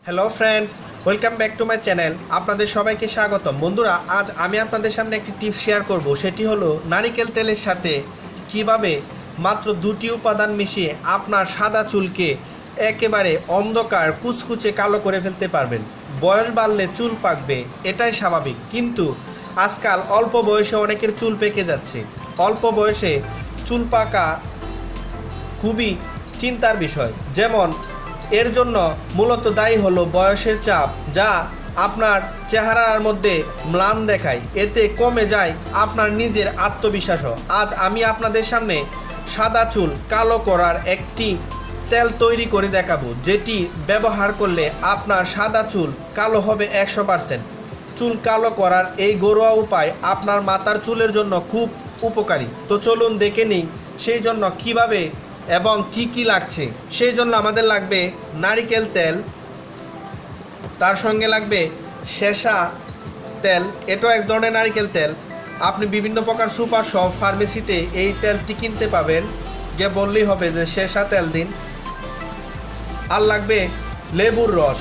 Hello friends, welcome back to my channel. আপনাদের সবাইকে স্বাগতম। বন্ধুরা, আজ আমি আপনাদের সামনে একটি টিপস শেয়ার করব। সেটি হলো নারিকেল তেলের সাথে কিভাবে মাত্র দুটি উপাদান মিশিয়ে আপনার সাদা চুলকে একেবারে অন্ধকার কুচকুচে কালো করে ফেলতে পারবেন। বয়স বাড়লে চুল পাকবে, এটাই স্বাভাবিক, কিন্তু আজকাল অল্প বয়সে অনেকের চুল পেকে যাচ্ছে। অল্প বয়সে চুল পাকা খুবই চিন্তার বিষয়। যেমন এর জন্য মূলত দায়ী হলো বয়সের চাপ, যা আপনার চেহারার মধ্যে ম্লান দেখায়, এতে কমে যায় আপনার নিজের আত্মবিশ্বাসও। আজ আমি আপনাদের সামনে সাদা চুল কালো করার একটি তেল তৈরি করে দেখাবো, যেটি ব্যবহার করলে আপনার সাদা চুল কালো হবে 100%। চুল কালো করার এই ঘরোয়া উপায় আপনার মাথার চুলের জন্য খুব উপকারী। তো চলুন দেখে নিই সেই জন্য কিভাবে এবং কি কি লাগছে। সেই জন্য আমাদের লাগবে নারিকেল তেল, তার সঙ্গে লাগবে সেসা তেল। এটাও এক ধরনের নারিকেল তেল। আপনি বিভিন্ন প্রকার সুপার শপ ফার্মেসিতে এই তেলটি কিনতে পাবেন, গিয়ে বললেই হবে যে সেসা তেল দিন। আর লাগবে লেবুর রস।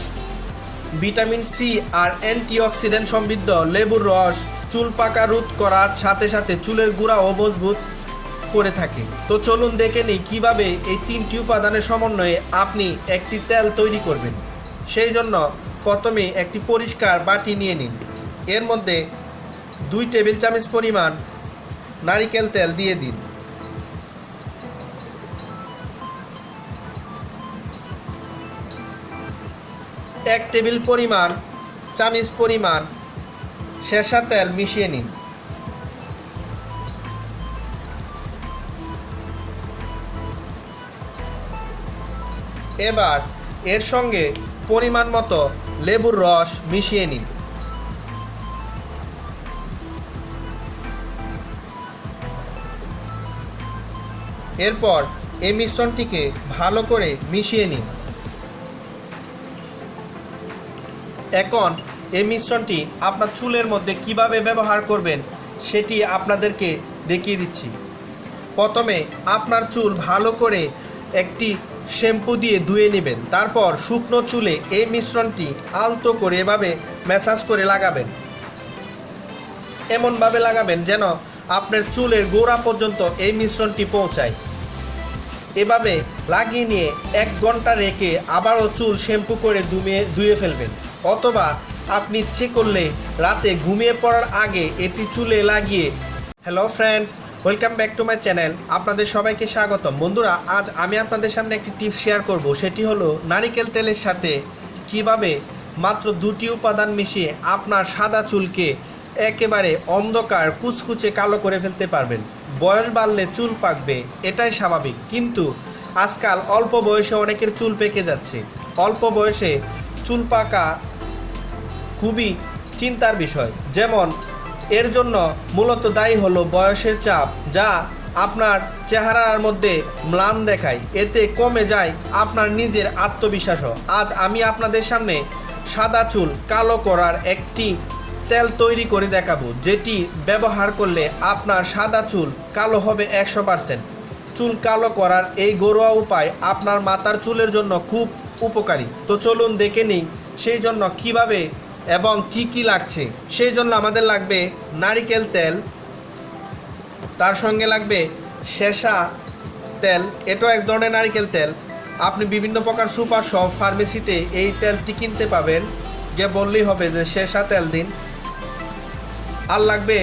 ভিটামিন সি আর অ্যান্টিঅক্সিডেন্ট সমৃদ্ধ লেবুর রস চুল পাকা রোধ করার সাথে সাথে চুলের গোড়াও মজবুত করে থাকে। তো চলুন দেখে নিই কীভাবে এই তিনটি উপাদানের সমন্বয়ে আপনি একটি তেল তৈরি করবেন। সেই জন্য প্রথমে একটি পরিষ্কার বাটি নিয়ে নিন। এর মধ্যে 2 টেবিল চামচ পরিমাণ নারিকেল তেল দিয়ে দিন। এক টেবিল চামচ পরিমাণ সেসা তেল মিশিয়ে নিন। এবার এর সঙ্গে পরিমাণ মতো লেবুর রস মিশিয়ে নিন। এরপর এই মিশ্রণটিকে ভালো করে মিশিয়ে নিন। এখন এই মিশ্রণটি আপনার চুলের মধ্যে কিভাবে ব্যবহার করবেন সেটি আপনাদেরকে দেখিয়ে দিচ্ছি। প্রথমে আপনার চুল ভালো করে একটি শ্যাম্পু দিয়ে ধুয়ে নেবেন। তারপর শুকনো চুলে এই মিশ্রণটি আলতো করে এভাবে ম্যাসাজ করে লাগাবেন। এমনভাবে লাগাবেন যেন আপনার চুলের গোড়া পর্যন্ত এই মিশ্রণটি পৌঁছায়। এভাবে লাগিয়ে নিয়ে 1 ঘন্টা রেখে আবারও চুল শ্যাম্পু করে ধুয়ে ফেলবেন। অথবা আপনি ইচ্ছে করলে রাতে ঘুমিয়ে পড়ার আগে এটি চুলে লাগিয়ে। Hello friends, welcome back to my channel. আপনাদের সবাইকে স্বাগতম। বন্ধুরা, আজ আমি আপনাদের সামনে একটি টিপস শেয়ার করব। সেটি হলো নারিকেল তেলের সাথে কিভাবে মাত্র দুটি উপাদান মিশিয়ে আপনার সাদা চুলকে একেবারে অন্ধকার কুচকুচে কালো করে ফেলতে পারবেন। বয়স বাড়লে চুল পাকবে, এটাই স্বাভাবিক, কিন্তু আজকাল অল্প বয়সে অনেকের চুল পেকে যাচ্ছে। অল্প বয়সে চুল পাকা খুবই চিন্তার বিষয়। যেমন এর জন্য মূলত দায়ী হলো বয়সের চাপ, যা আপনার চেহারার মধ্যে ম্লান দেখায়, এতে কমে যায় আপনার নিজের আত্মবিশ্বাসও। আজ আমি আপনাদের সামনে সাদা চুল কালো করার একটি তেল তৈরি করে দেখাবো, যেটি ব্যবহার করলে আপনার সাদা চুল কালো হবে 100%। চুল কালো করার এই ঘরোয়া উপায় আপনার মাথার চুলের জন্য খুব উপকারী। তো চলুন দেখে নিই সেই জন্য কিভাবে এবং কি কি লাগছে। সেই জন্য আমাদের লাগবে নারিকেল তেল, তার সঙ্গে লাগবে সেসা তেল। এটাও এক ধরনের নারিকেল তেল। আপনি বিভিন্ন প্রকার সুপার শপ ফার্মেসিতে এই তেলটি কিনতে পাবেন, গিয়ে বললেই হবে যে সেসা তেল দিন। আর লাগবে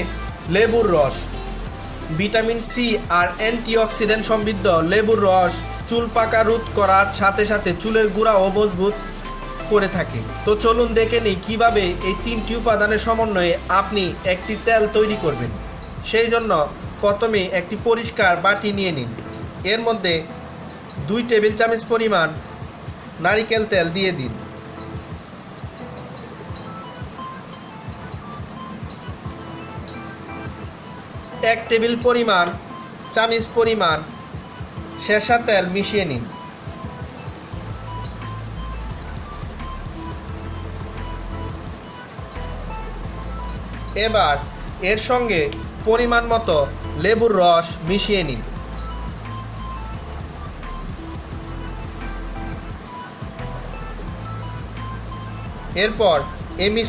লেবুর রস। ভিটামিন সি আর অ্যান্টিঅক্সিডেন্ট সমৃদ্ধ লেবুর রস চুল পাকা রোধ করার সাথে সাথে চুলের গোড়াও মজবুত করে থাকে। তো চলুন দেখে নিই কিভাবে এই তিনটি উপাদানের সমন্বয়ে আপনি একটি তেল তৈরি করবেন। সেই জন্য প্রথমে একটি পরিষ্কার বাটি নিয়ে নিন। এর মধ্যে 2 টেবিল চামচ পরিমাণ নারিকেল তেল দিয়ে দিন। এক টেবিল চামচ পরিমাণ সেসা তেল মিশিয়ে নিন। এবার এর সঙ্গে পরিমাণ মতো লেবুর রস মিশিয়ে নিন। এরপর এই মিশ্রণ